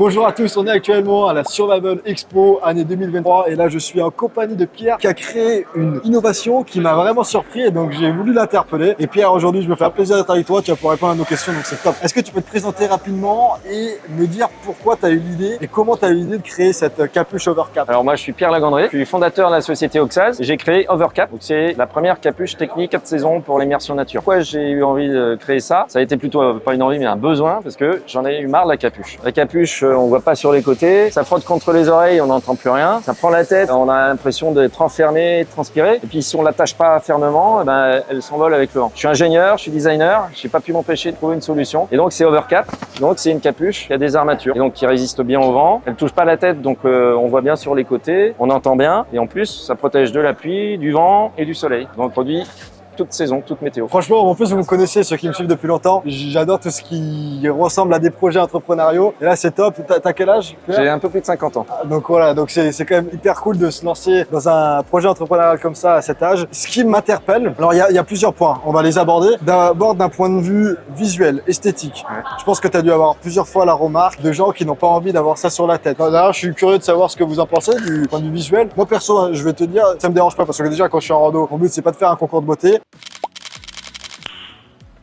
Bonjour à tous, on est actuellement à la Survival Expo année 2023 et là je suis en compagnie de Pierre qui a créé une innovation qui m'a vraiment surpris et donc j'ai voulu l'interpeller. Et Pierre, aujourd'hui je me fais plaisir d'être avec toi, tu vas pouvoir répondre à nos questions donc c'est top. Est-ce que tu peux te présenter rapidement et me dire pourquoi tu as eu l'idée et comment tu as eu l'idée de créer cette capuche Overcap? Alors moi je suis Pierre Lagandré, je suis fondateur de la société Oxaz. J'ai créé Overcap, donc c'est la première capuche technique 4 saisons pour l'immersion nature. Pourquoi j'ai eu envie de créer ça? Ça a été plutôt pas une envie mais un besoin parce que j'en ai eu marre de la capuche. La capuche, on voit pas sur les côtés, ça frotte contre les oreilles, on n'entend plus rien, ça prend la tête, on a l'impression d'être enfermé, de transpirer. Et puis si on l'attache pas fermement, elle s'envole avec le vent. Je suis ingénieur, je suis designer, j'ai pas pu m'empêcher de trouver une solution. Et donc c'est Overcap, donc c'est une capuche qui a des armatures et donc qui résiste bien au vent. Elle touche pas la tête, donc on voit bien sur les côtés, on entend bien et en plus ça protège de la pluie, du vent et du soleil. Donc produit toute saison, toute météo. Franchement, en plus vous me connaissez, ceux qui me suivent depuis longtemps, j'adore tout ce qui ressemble à des projets entrepreneuriaux. Et là c'est top. T'as quel âge? J'ai un peu plus de 50 ans. Donc voilà, donc c'est quand même hyper cool de se lancer dans un projet entrepreneurial comme ça à cet âge. Ce qui m'interpelle, alors il y a plusieurs points, on va les aborder. D'abord d'un point de vue visuel, esthétique. Ouais. Je pense que tu as dû avoir plusieurs fois la remarque de gens qui n'ont pas envie d'avoir ça sur la tête. D'ailleurs, je suis curieux de savoir ce que vous en pensez du point de vue visuel. Moi perso, je vais te dire, ça me dérange pas parce que déjà quand je suis en rando, mon but c'est pas de faire un concours de beauté.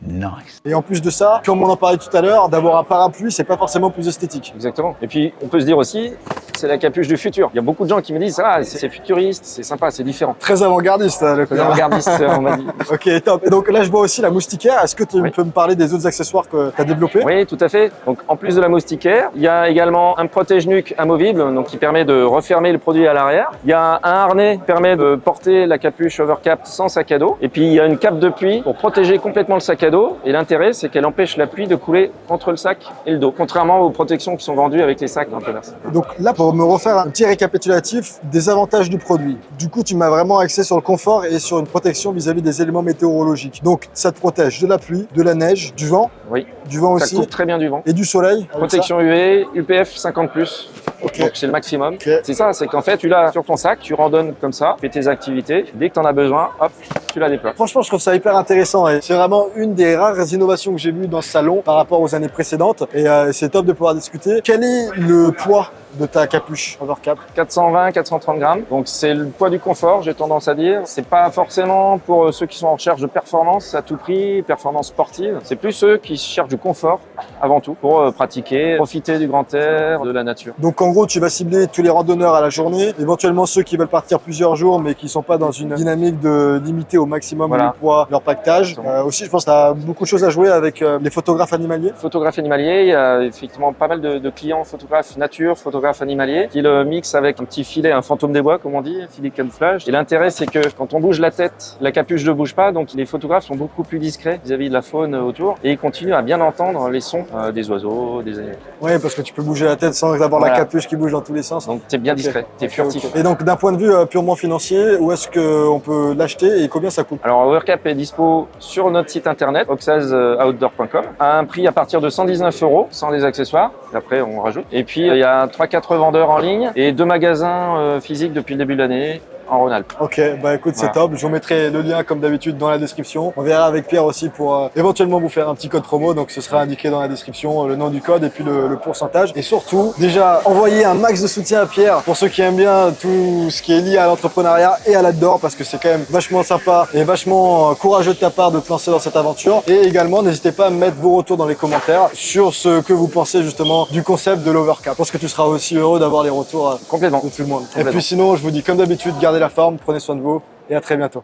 Nice. Et en plus de ça, comme on en parlait tout à l'heure, d'avoir un parapluie, c'est pas forcément plus esthétique. Exactement. Et puis, on peut se dire aussi, c'est la capuche du futur. Il y a beaucoup de gens qui me disent, ah, c'est futuriste, c'est sympa, c'est différent. Très avant-gardiste, le Très avant-gardiste, on m'a dit. Ok, top. Et donc là, je vois aussi la moustiquaire. Est-ce que tu peux me parler des autres accessoires que tu as développés? Oui, tout à fait. Donc, en plus de la moustiquaire, il y a également un protège-nuque amovible, donc qui permet de refermer le produit à l'arrière. Il y a un harnais qui permet de porter la capuche Overcap sans sac à dos. Et puis, il y a une cape de pluie pour protéger complètement le sac à dos. Et l'intérêt, c'est qu'elle empêche la pluie de couler entre le sac et le dos, contrairement aux protections qui sont vendues avec les sacs dans le commerce. Donc là, pour me refaire un petit récapitulatif des avantages du produit. Du coup, tu m'as vraiment axé sur le confort et sur une protection vis-à-vis des éléments météorologiques. Donc, ça te protège de la pluie, de la neige, du vent. Oui. Du vent aussi. Ça coupe très bien du vent. Et du soleil. Protection UV, UPF 50+. Okay. Donc c'est le maximum. Okay. C'est ça, c'est qu'en fait, tu l'as sur ton sac, tu randonnes comme ça, tu fais tes activités. Dès que tu en as besoin, hop, tu la déploies. Franchement, je trouve ça hyper intéressant et c'est vraiment une des rares innovations que j'ai vues dans ce salon par rapport aux années précédentes. Et c'est top de pouvoir discuter. Quel est le poids de ta capuche Overcap? 420, 430 grammes. Donc c'est le poids du confort, j'ai tendance à dire. C'est pas forcément pour ceux qui sont en recherche de performance à tout prix, performance sportive. C'est plus ceux qui cherchent du confort avant tout pour pratiquer, profiter du grand air, de la nature. Donc en gros, tu vas cibler tous les randonneurs à la journée, éventuellement ceux qui veulent partir plusieurs jours mais qui sont pas dans une dynamique de limiter au maximum le poids, leur pactage. Aussi, je pense que tu as beaucoup de choses à jouer avec les photographes animaliers. Photographes animaliers, il y a effectivement pas mal de clients photographes nature, photographes animaliers, qui le mixent avec un petit filet, un fantôme des bois comme on dit, un filet de camouflage. Et l'intérêt c'est que quand on bouge la tête, la capuche ne bouge pas, donc les photographes sont beaucoup plus discrets vis-à-vis de la faune autour et ils continuent à bien entendre les sons des oiseaux, des animaux. Oui, parce que tu peux bouger la tête sans avoir la capuche qui bouge dans tous les sens. Donc t'es bien discret, t'es furtif. Et donc d'un point de vue purement financier, où est-ce qu'on peut l'acheter et combien ça coûte? Alors Overcap est dispo sur notre site internet oxazoutdoor.com à un prix à partir de 119 € sans les accessoires. Après on rajoute. Et puis il y a 3-4 vendeurs en ligne et 2 magasins physiques depuis le début de l'année en Rhône-Alpes. Ok, bah écoute, c'est top. Je vous mettrai le lien comme d'habitude dans la description. On verra avec Pierre aussi pour éventuellement vous faire un petit code promo. Donc ce sera indiqué dans la description, le nom du code et puis le pourcentage. Et surtout, déjà, envoyez un max de soutien à Pierre pour ceux qui aiment bien tout ce qui est lié à l'entrepreneuriat et à l'outdoor parce que c'est quand même vachement sympa et vachement courageux de ta part de te lancer dans cette aventure. Et également, n'hésitez pas à mettre vos retours dans les commentaires sur ce que vous pensez justement du concept de l'Overcap. Je pense que tu seras aussi heureux d'avoir les retours complètement de tout le monde. Et puis sinon, je vous dis comme d'habitude, gardez la forme, prenez soin de vous et à très bientôt.